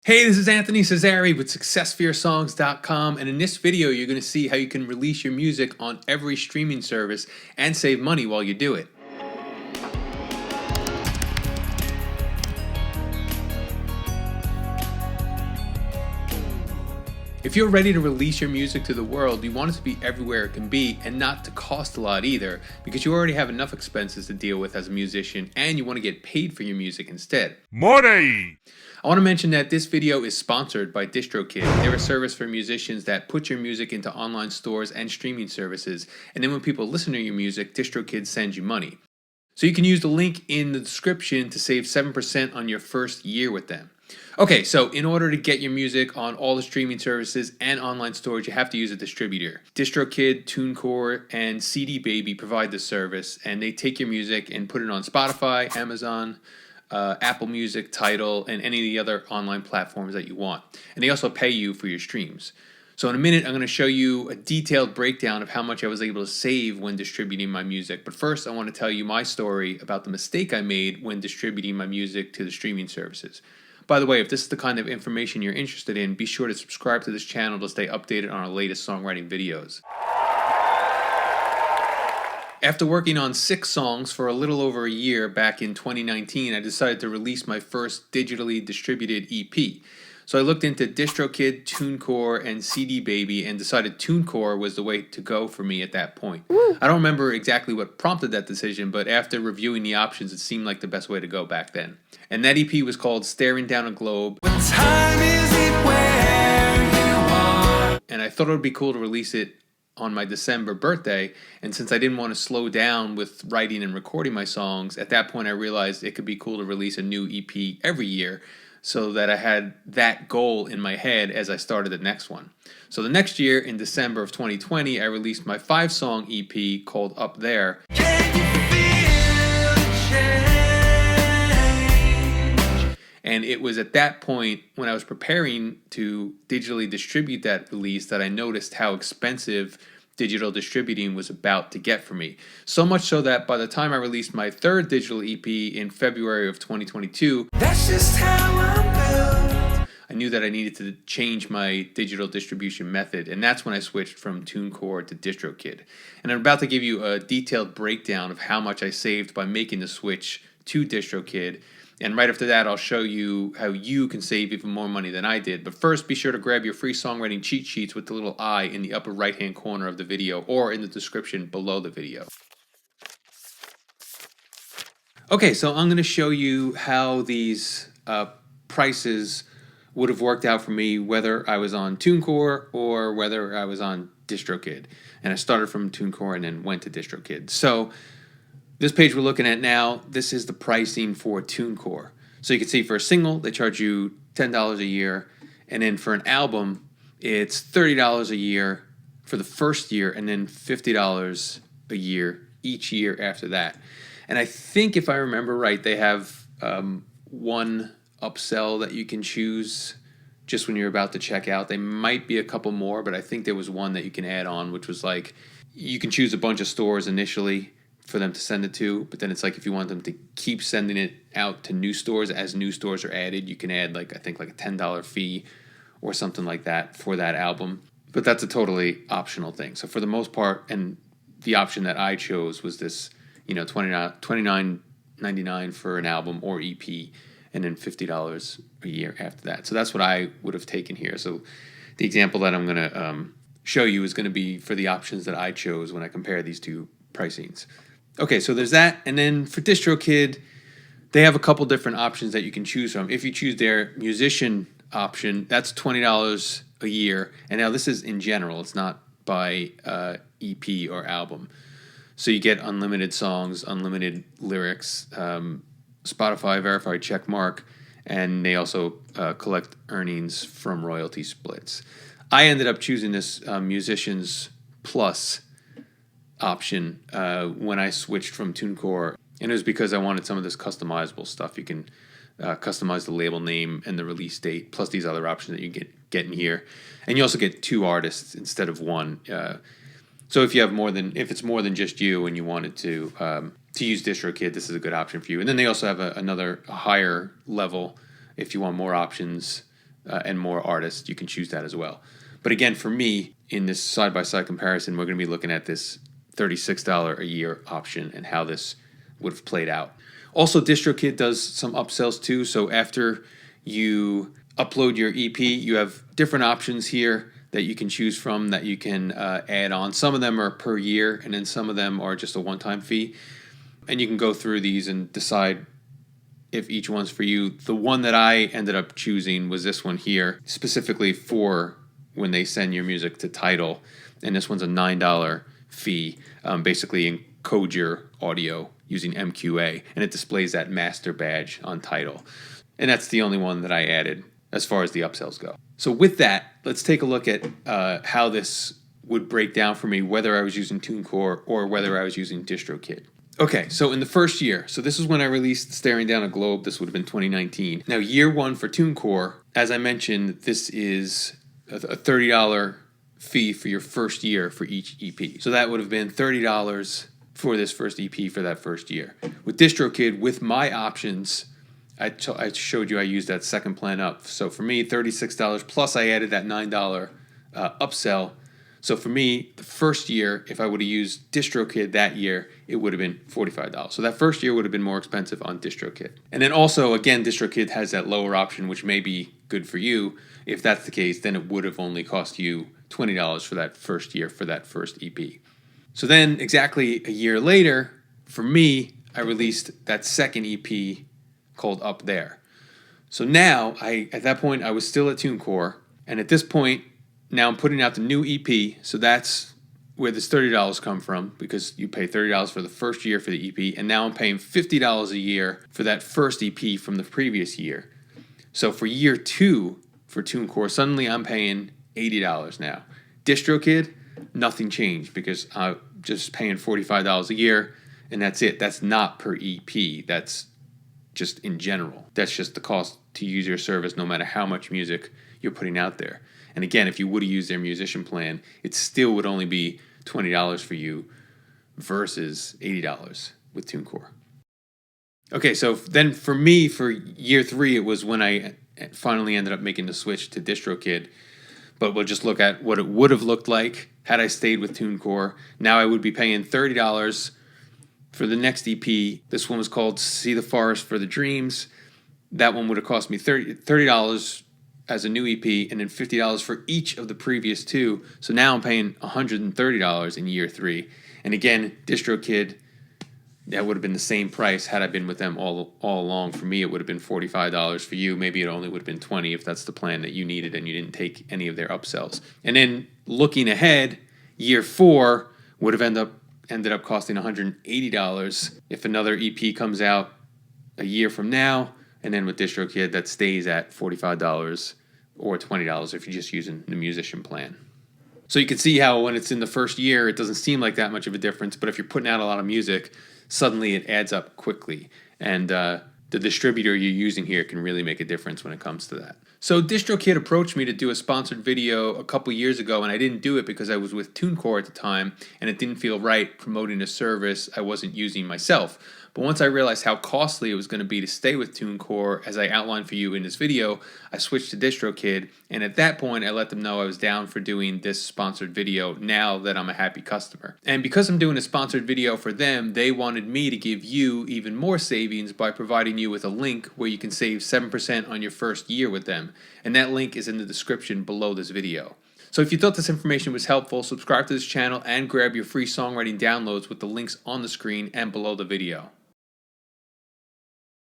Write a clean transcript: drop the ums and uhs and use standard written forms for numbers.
Hey, this is Anthony Cesari with SuccessFearSongs.com, and in this video you're going to see how you can release your music on every streaming service and save money while you do it. If you're ready to release your music to the world, you want it to be everywhere it can be and not to cost a lot either, because you already have enough expenses to deal with as a musician and you want to get paid for your music instead. Money! I want to mention that this video is sponsored by DistroKid. They're a service for musicians that put your music into online stores and streaming services, and then when people listen to your music, DistroKid sends you money. So you can use the link in the description to save 7% on your first year with them. Okay, so in order to get your music on all the streaming services and online stores, you have to use a distributor. DistroKid, Tunecore, and CD Baby provide this service, and they take your music and put it on Spotify, Amazon, Apple Music, Tidal, and any of the other online platforms that you want. And they also pay you for your streams. So in a minute, I'm going to show you a detailed breakdown of how much I was able to save when distributing my music. But first, I want to tell you my story about the mistake I made when distributing my music to the streaming services. By the way, if this is the kind of information you're interested in, be sure to subscribe to this channel to stay updated on our latest songwriting videos. After working on 6 songs for a little over a year back in 2019, I decided to release my first digitally distributed EP. So I looked into DistroKid, Tunecore, and CD Baby and decided Tunecore was the way to go for me at that point. I don't remember exactly what prompted that decision, but after reviewing the options, it seemed like the best way to go back then. And that EP was called Staring Down a Globe. And I thought it would be cool to release it on my December birthday, and since I didn't want to slow down with writing and recording my songs, at that point I realized it could be cool to release a new EP every year, so that I had that goal in my head as I started the next one. So the next year, in December of 2020, I released my 5-song EP called Up There. And it was at that point, when I was preparing to digitally distribute that release, that I noticed how expensive digital distributing was about to get for me. So much so that by the time I released my 3rd digital EP in February of 2022, that's just how I'm built, I knew that I needed to change my digital distribution method, and that's when I switched from Tunecore to DistroKid. And I'm about to give you a detailed breakdown of how much I saved by making the switch to DistroKid. And right after that, I'll show you how you can save even more money than I did. But first, be sure to grab your free songwriting cheat sheets with the little I in the upper right-hand corner of the video or in the description below the video. Okay, so I'm going to show you how these prices would have worked out for me whether I was on Tunecore or whether I was on DistroKid. And I started from Tunecore and then went to DistroKid. So this page we're looking at now, this is the pricing for Tunecore. So you can see for a single, they charge you $10 a year. And then for an album, it's $30 a year for the first year and then $50 a year each year after that. And I think if I remember right, they have one upsell that you can choose just when you're about to check out. They might be a couple more, but I think there was one that you can add on, which was like you can choose a bunch of stores initially for them to send it to, but then it's like if you want them to keep sending it out to new stores as new stores are added, you can add I think a $10 fee or something like that for that album. But that's a totally optional thing. So for the most part, and the option that I chose was this, $29.99 for an album or EP, and then $50 a year after that. So that's what I would have taken here. So the example that I'm going to show you is going to be for the options that I chose when I compare these two pricings. Okay, so there's that, and then for DistroKid, they have a couple different options that you can choose from. If you choose their musician option, that's $20 a year, and now this is in general, it's not by EP or album. So you get unlimited songs, unlimited lyrics, Spotify verified check mark, and they also collect earnings from royalty splits. I ended up choosing this Musicians Plus option when I switched from Tunecore, and it was because I wanted some of this customizable stuff. You can customize the label name and the release date, plus these other options that you get in here, and you also get 2 artists instead of 1. So if it's more than just you and you wanted to use DistroKid, this is a good option for you. And then they also have a higher level if you want more options and more artists, you can choose that as well. But again, for me, in this side-by-side comparison, we're going to be looking at this $36 a year option and how this would have played out. Also, DistroKid does some upsells too. So after you upload your EP, you have different options here that you can choose from that you can add on. Some of them are per year, and then some of them are just a one-time fee. And you can go through these and decide if each one's for you. The one that I ended up choosing was this one here, specifically for when they send your music to Tidal. And this one's a $9 fee. Basically encode your audio using MQA, and it displays that master badge on Tidal. And that's the only one that I added as far as the upsells go. So with that, let's take a look at how this would break down for me, whether I was using Tunecore or whether I was using DistroKid. Okay, so in the first year, so this is when I released Staring Down a Globe. This would have been 2019. Now, year one for Tunecore, as I mentioned, this is a $30 fee for your first year for each EP. So that would have been $30 for this first EP for that first year. With DistroKid, with my options, I showed you I used that second plan up. So for me, $36 plus I added that $9 upsell. So for me, the first year, if I would have used DistroKid that year, it would have been $45. So that first year would have been more expensive on DistroKid. And then also, again, DistroKid has that lower option, which may be good for you. If that's the case, then it would have only cost you $20 for that first year for that first EP. So then exactly a year later, for me, I released that second EP called Up There. So now, at that point, I was still at Tunecore. And at this point, now I'm putting out the new EP, so that's where this $30 come from, because you pay $30 for the first year for the EP, and now I'm paying $50 a year for that first EP from the previous year. So for year two for Tunecore, suddenly I'm paying $80 now. DistroKid, nothing changed, because I'm just paying $45 a year, and that's it. That's not per EP. That's just in general. That's just the cost to use your service, no matter how much music you're putting out there. And again, if you would have used their musician plan, it still would only be $20 for you versus $80 with Tunecore. Okay, so then for me, for year three, it was when I finally ended up making the switch to DistroKid. But we'll just look at what it would have looked like had I stayed with Tunecore. Now I would be paying $30 for the next EP. This one was called See the Forest for the Dreams. That one would have cost me $30 as a new EP, and then $50 for each of the previous two. So now I'm paying $130 in year three. And again, DistroKid, that would have been the same price had I been with them all along. For me, it would have been $45. For you, maybe it only would have been $20 if that's the plan that you needed and you didn't take any of their upsells. And then looking ahead, year four would have ended up costing $180 if another EP comes out a year from now. And then with DistroKid, that stays at $45 or $20 if you're just using the musician plan. So you can see how when it's in the first year, it doesn't seem like that much of a difference. But if you're putting out a lot of music, suddenly it adds up quickly. And the distributor you're using here can really make a difference when it comes to that. So DistroKid approached me to do a sponsored video a couple years ago, and I didn't do it because I was with Tunecore at the time, and it didn't feel right promoting a service I wasn't using myself. But once I realized how costly it was going to be to stay with Tunecore, as I outlined for you in this video, I switched to DistroKid, and at that point I let them know I was down for doing this sponsored video now that I'm a happy customer. And because I'm doing a sponsored video for them, they wanted me to give you even more savings by providing you with a link where you can save 7% on your first year with them. And that link is in the description below this video. So if you thought this information was helpful, subscribe to this channel and grab your free songwriting downloads with the links on the screen and below the video.